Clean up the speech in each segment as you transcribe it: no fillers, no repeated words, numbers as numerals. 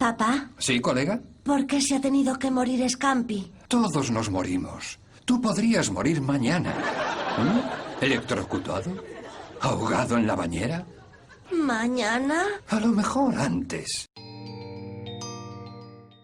Papá, ¿Sí, colega? ¿por qué se ha tenido que morir Scampi? Todos nos morimos. Tú podrías morir mañana. ¿Electrocutado? ¿Ahogado en la bañera? ¿Mañana? A lo mejor antes.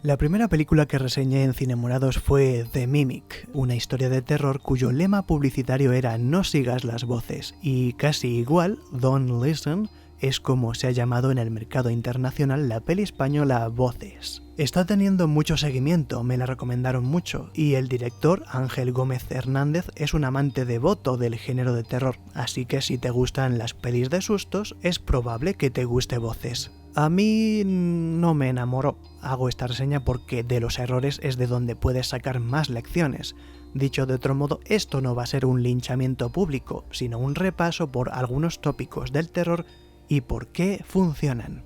La primera película que reseñé en Cinemorados fue The Mimic, una historia de terror cuyo lema publicitario era "No sigas las voces", y casi igual, Don't Listen, es como se ha llamado en el mercado internacional la peli española Voces. Está teniendo mucho seguimiento, me la recomendaron mucho, y el director, Ángel Gómez Hernández, es un amante devoto del género de terror, así que si te gustan las pelis de sustos, es probable que te guste Voces. A mí no me enamoró, hago esta reseña porque de los errores es de donde puedes sacar más lecciones. Dicho de otro modo, esto no va a ser un linchamiento público, sino un repaso por algunos tópicos del terror y por qué funcionan.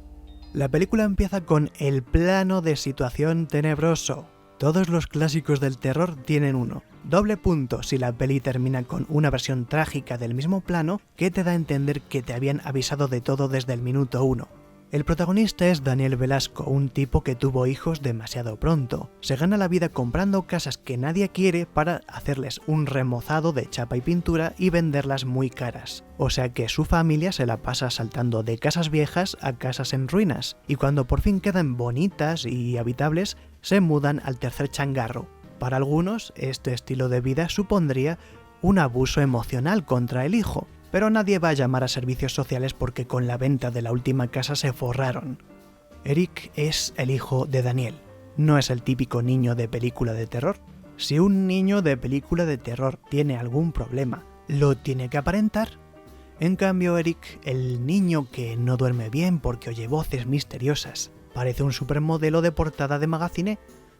La película empieza con el plano de situación tenebroso. Todos los clásicos del terror tienen uno. Doble punto si la peli termina con una versión trágica del mismo plano que te da a entender que te habían avisado de todo desde el minuto 1. El protagonista es Daniel Velasco, un tipo que tuvo hijos demasiado pronto. Se gana la vida comprando casas que nadie quiere para hacerles un remozado de chapa y pintura y venderlas muy caras. O sea que su familia se la pasa saltando de casas viejas a casas en ruinas, y cuando por fin quedan bonitas y habitables, se mudan al tercer changarro. Para algunos, este estilo de vida supondría un abuso emocional contra el hijo. Pero nadie va a llamar a servicios sociales porque con la venta de la última casa se forraron. Eric es el hijo de Daniel. No es el típico niño de película de terror. Si un niño de película de terror tiene algún problema, ¿lo tiene que aparentar? En cambio, Eric, el niño que no duerme bien porque oye voces misteriosas, parece un supermodelo de portada de magazine.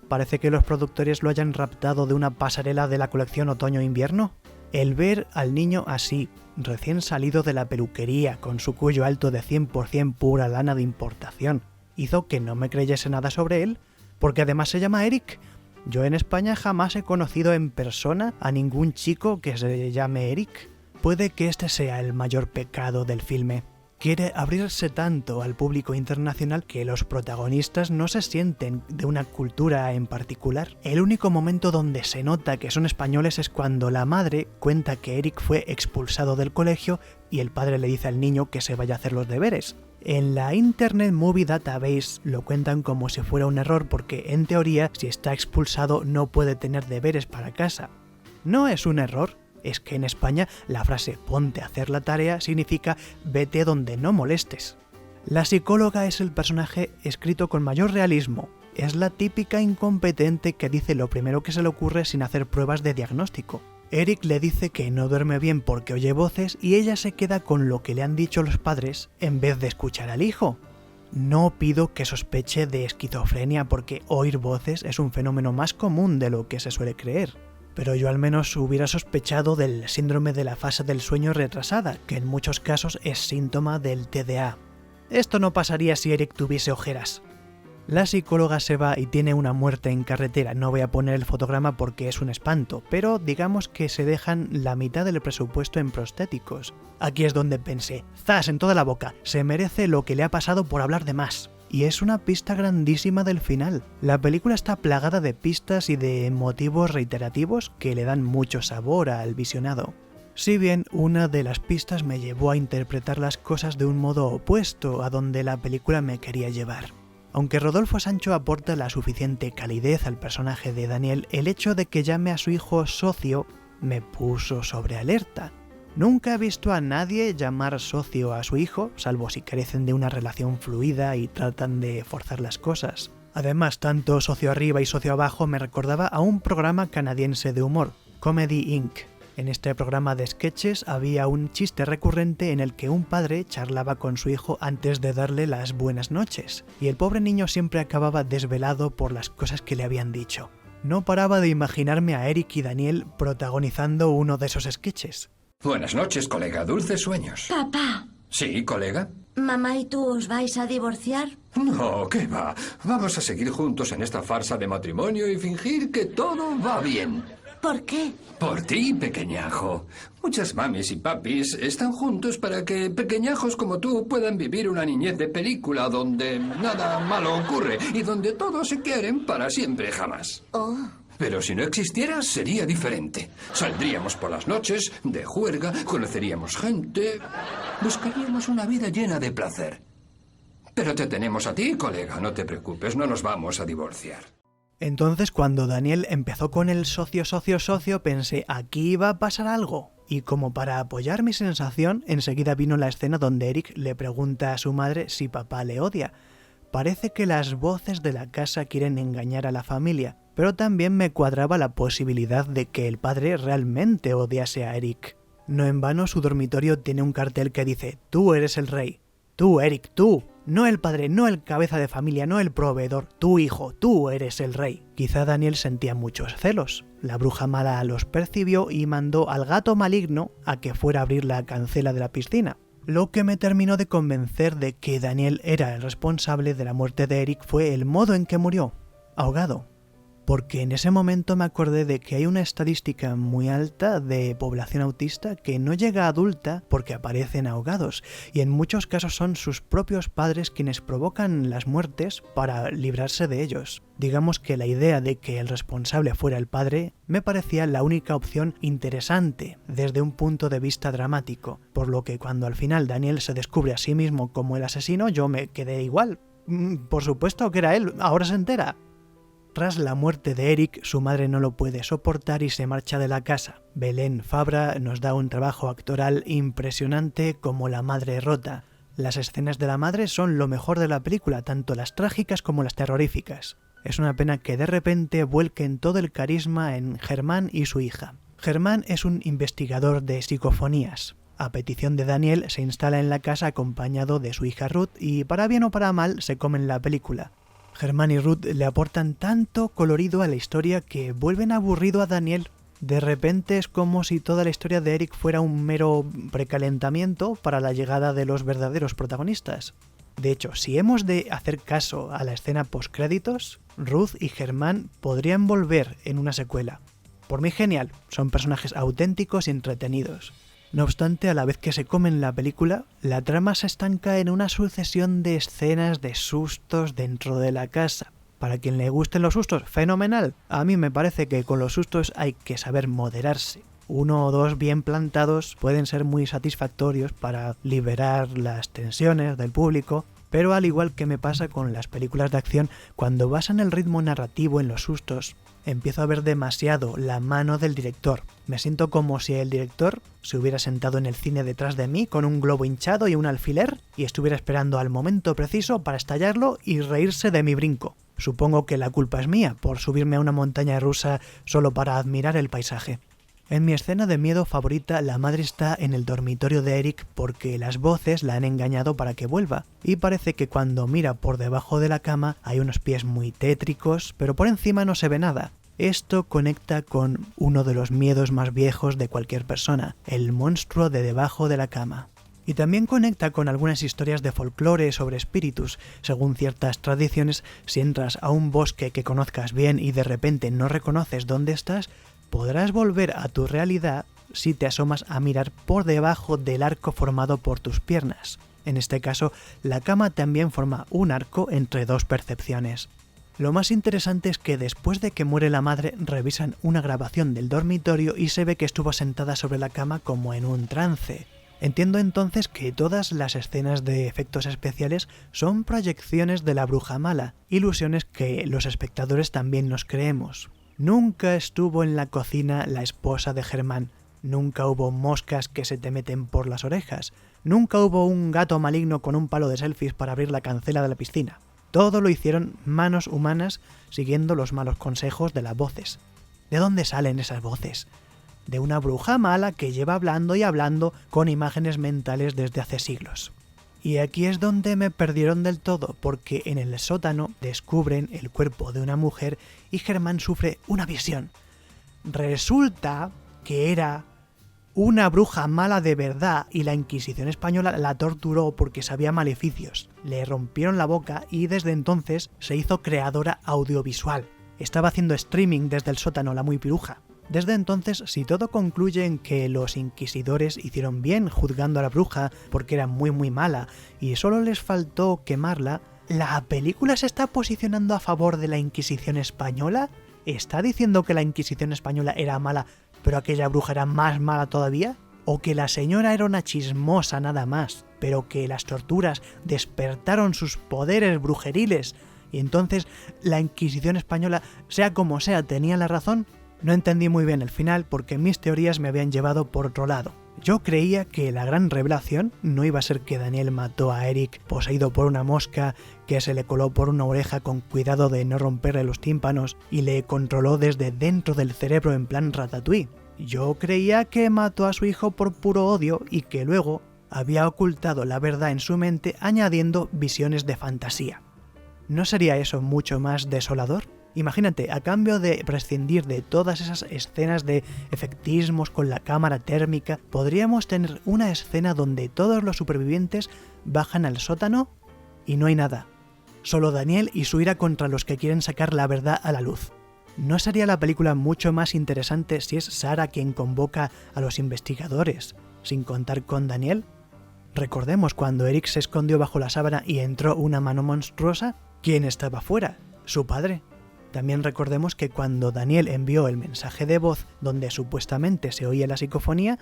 Parece que los productores lo hayan raptado de una pasarela de la colección otoño-invierno. El ver al niño así, recién salido de la peluquería con su cuello alto de 100% pura lana de importación, hizo que no me creyese nada sobre él, porque además se llama Eric. Yo en España jamás he conocido en persona a ningún chico que se llame Eric. Puede que este sea el mayor pecado del filme. Quiere abrirse tanto al público internacional que los protagonistas no se sienten de una cultura en particular. El único momento donde se nota que son españoles es cuando la madre cuenta que Eric fue expulsado del colegio y el padre le dice al niño que se vaya a hacer los deberes. En la Internet Movie Database lo cuentan como si fuera un error porque en teoría si está expulsado no puede tener deberes para casa. No es un error. Es que en España la frase "ponte a hacer la tarea" significa "vete donde no molestes". La psicóloga es el personaje escrito con mayor realismo. Es la típica incompetente que dice lo primero que se le ocurre sin hacer pruebas de diagnóstico. Eric le dice que no duerme bien porque oye voces y ella se queda con lo que le han dicho los padres en vez de escuchar al hijo. No pido que sospeche de esquizofrenia porque oír voces es un fenómeno más común de lo que se suele creer. Pero yo al menos hubiera sospechado del síndrome de la fase del sueño retrasada, que en muchos casos es síntoma del TDA. Esto no pasaría si Eric tuviese ojeras. La psicóloga se va y tiene una muerte en carretera. No voy a poner el fotograma porque es un espanto, pero digamos que se dejan la mitad del presupuesto en prostéticos. Aquí es donde pensé, ¡zas! En toda la boca, se merece lo que le ha pasado por hablar de más. Y es una pista grandísima del final. La película está plagada de pistas y de motivos reiterativos que le dan mucho sabor al visionado. Si bien una de las pistas me llevó a interpretar las cosas de un modo opuesto a donde la película me quería llevar. Aunque Rodolfo Sancho aporta la suficiente calidez al personaje de Daniel, el hecho de que llame a su hijo socio me puso sobre alerta. Nunca he visto a nadie llamar socio a su hijo, salvo si carecen de una relación fluida y tratan de forzar las cosas. Además, tanto socio arriba y socio abajo me recordaba a un programa canadiense de humor, Comedy Inc. En este programa de sketches había un chiste recurrente en el que un padre charlaba con su hijo antes de darle las buenas noches, y el pobre niño siempre acababa desvelado por las cosas que le habían dicho. No paraba de imaginarme a Eric y Daniel protagonizando uno de esos sketches. Buenas noches, colega. Dulces sueños. Papá, ¿Sí, colega? ¿mamá y tú os vais a divorciar? No, ¿qué va? Vamos a seguir juntos en esta farsa de matrimonio y fingir que todo va bien. ¿Por qué? Por ti, pequeñajo. Muchas mamis y papis están juntos para que pequeñajos como tú puedan vivir una niñez de película donde nada malo ocurre y donde todos se quieren para siempre jamás. Oh. Pero si no existieras, sería diferente. Saldríamos por las noches, de juerga, conoceríamos gente, buscaríamos una vida llena de placer. Pero te tenemos a ti, colega, no te preocupes, no nos vamos a divorciar. Entonces, cuando Daniel empezó con el socio, pensé, aquí va a pasar algo. Y como para apoyar mi sensación, enseguida vino la escena donde Eric le pregunta a su madre si papá le odia. Parece que las voces de la casa quieren engañar a la familia, pero también me cuadraba la posibilidad de que el padre realmente odiase a Eric. No en vano su dormitorio tiene un cartel que dice, tú eres el rey. Tú, Eric, tú. No el padre, no el cabeza de familia, no el proveedor. Tu hijo, tú eres el rey. Quizá Daniel sentía muchos celos. La bruja mala los percibió y mandó al gato maligno a que fuera a abrir la cancela de la piscina. Lo que me terminó de convencer de que Daniel era el responsable de la muerte de Eric fue el modo en que murió, ahogado. Porque en ese momento me acordé de que hay una estadística muy alta de población autista que no llega a adulta porque aparecen ahogados, y en muchos casos son sus propios padres quienes provocan las muertes para librarse de ellos. Digamos que la idea de que el responsable fuera el padre me parecía la única opción interesante desde un punto de vista dramático, por lo que cuando al final Daniel se descubre a sí mismo como el asesino, yo me quedé igual. Por supuesto que era él, ahora se entera. Tras la muerte de Eric, su madre no lo puede soportar y se marcha de la casa. Belén Fabra nos da un trabajo actoral impresionante como la madre rota. Las escenas de la madre son lo mejor de la película, tanto las trágicas como las terroríficas. Es una pena que de repente vuelquen todo el carisma en Germán y su hija. Germán es un investigador de psicofonías. A petición de Daniel se instala en la casa acompañado de su hija Ruth y para bien o para mal se comen la película. Germán y Ruth le aportan tanto colorido a la historia que vuelven aburrido a Daniel. De repente es como si toda la historia de Eric fuera un mero precalentamiento para la llegada de los verdaderos protagonistas. De hecho, si hemos de hacer caso a la escena postcréditos, Ruth y Germán podrían volver en una secuela. Por mí genial, son personajes auténticos y entretenidos. No obstante, a la vez que se comen la película, la trama se estanca en una sucesión de escenas de sustos dentro de la casa. Para quien le gusten los sustos, fenomenal. A mí me parece que con los sustos hay que saber moderarse. 1 o 2 bien plantados pueden ser muy satisfactorios para liberar las tensiones del público, pero al igual que me pasa con las películas de acción, cuando basan el ritmo narrativo en los sustos, empiezo a ver demasiado la mano del director. Me siento como si el director se hubiera sentado en el cine detrás de mí con un globo hinchado y un alfiler y estuviera esperando al momento preciso para estallarlo y reírse de mi brinco. Supongo que la culpa es mía por subirme a una montaña rusa solo para admirar el paisaje. En mi escena de miedo favorita, la madre está en el dormitorio de Eric porque las voces la han engañado para que vuelva, y parece que cuando mira por debajo de la cama hay unos pies muy tétricos, pero por encima no se ve nada. Esto conecta con uno de los miedos más viejos de cualquier persona, el monstruo de debajo de la cama. Y también conecta con algunas historias de folclore sobre espíritus. Según ciertas tradiciones, si entras a un bosque que conozcas bien y de repente no reconoces dónde estás, podrás volver a tu realidad si te asomas a mirar por debajo del arco formado por tus piernas. En este caso, la cama también forma un arco entre 2 percepciones. Lo más interesante es que después de que muere la madre, revisan una grabación del dormitorio y se ve que estuvo sentada sobre la cama como en un trance. Entiendo entonces que todas las escenas de efectos especiales son proyecciones de la bruja mala, ilusiones que los espectadores también nos creemos. Nunca estuvo en la cocina la esposa de Germán, nunca hubo moscas que se te meten por las orejas, nunca hubo un gato maligno con un palo de selfies para abrir la cancela de la piscina. Todo lo hicieron manos humanas siguiendo los malos consejos de las voces. ¿De dónde salen esas voces? De una bruja mala que lleva hablando y hablando con imágenes mentales desde hace siglos. Y aquí es donde me perdieron del todo, porque en el sótano descubren el cuerpo de una mujer y Germán sufre una visión. Resulta que era una bruja mala de verdad y la Inquisición española la torturó porque sabía maleficios. Le rompieron la boca y desde entonces se hizo creadora audiovisual. Estaba haciendo streaming desde el sótano la muy piruja. Desde entonces, si todo concluye en que los inquisidores hicieron bien juzgando a la bruja porque era muy mala y solo les faltó quemarla, ¿la película se está posicionando a favor de la Inquisición española? ¿Está diciendo que la Inquisición española era mala, pero aquella bruja era más mala todavía? ¿O que la señora era una chismosa nada más, pero que las torturas despertaron sus poderes brujeriles y entonces la Inquisición española, sea como sea, tenía la razón? No entendí muy bien el final porque mis teorías me habían llevado por otro lado. Yo creía que la gran revelación no iba a ser que Daniel mató a Eric poseído por una mosca que se le coló por una oreja con cuidado de no romperle los tímpanos y le controló desde dentro del cerebro en plan Ratatouille. Yo creía que mató a su hijo por puro odio y que luego había ocultado la verdad en su mente añadiendo visiones de fantasía. ¿No sería eso mucho más desolador? Imagínate, a cambio de prescindir de todas esas escenas de efectismos con la cámara térmica, podríamos tener una escena donde todos los supervivientes bajan al sótano y no hay nada. Solo Daniel y su ira contra los que quieren sacar la verdad a la luz. ¿No sería la película mucho más interesante si es Sarah quien convoca a los investigadores, sin contar con Daniel? Recordemos cuando Eric se escondió bajo la sábana y entró una mano monstruosa. ¿Quién estaba fuera? Su padre. También recordemos que cuando Daniel envió el mensaje de voz donde supuestamente se oía la psicofonía,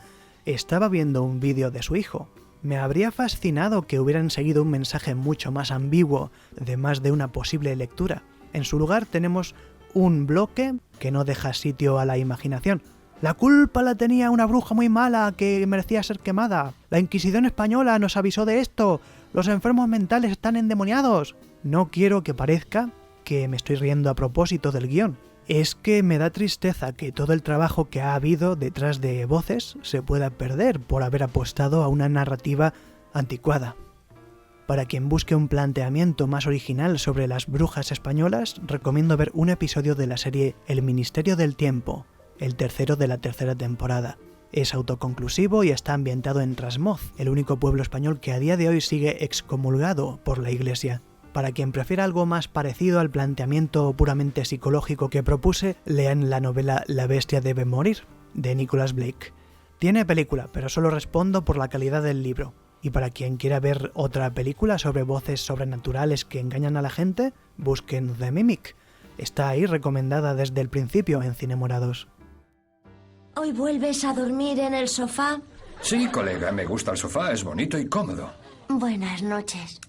estaba viendo un vídeo de su hijo. Me habría fascinado que hubieran seguido un mensaje mucho más ambiguo de más de una posible lectura. En su lugar tenemos un bloque que no deja sitio a la imaginación. La culpa la tenía una bruja muy mala que merecía ser quemada. La Inquisición española nos avisó de esto. Los enfermos mentales están endemoniados. No quiero que parezca que me estoy riendo a propósito del guión. Es que me da tristeza que todo el trabajo que ha habido detrás de voces se pueda perder por haber apostado a una narrativa anticuada. Para quien busque un planteamiento más original sobre las brujas españolas, recomiendo ver un episodio de la serie El Ministerio del Tiempo, el tercero de la tercera temporada. Es autoconclusivo y está ambientado en Trasmoz, el único pueblo español que a día de hoy sigue excomulgado por la Iglesia. Para quien prefiera algo más parecido al planteamiento puramente psicológico que propuse, lean la novela La bestia debe morir, de Nicholas Blake. Tiene película, pero solo respondo por la calidad del libro. Y para quien quiera ver otra película sobre voces sobrenaturales que engañan a la gente, busquen The Mimic. Está ahí recomendada desde el principio en Cinemorados. ¿Hoy vuelves a dormir en el sofá? Sí, colega, me gusta el sofá, es bonito y cómodo. Buenas noches.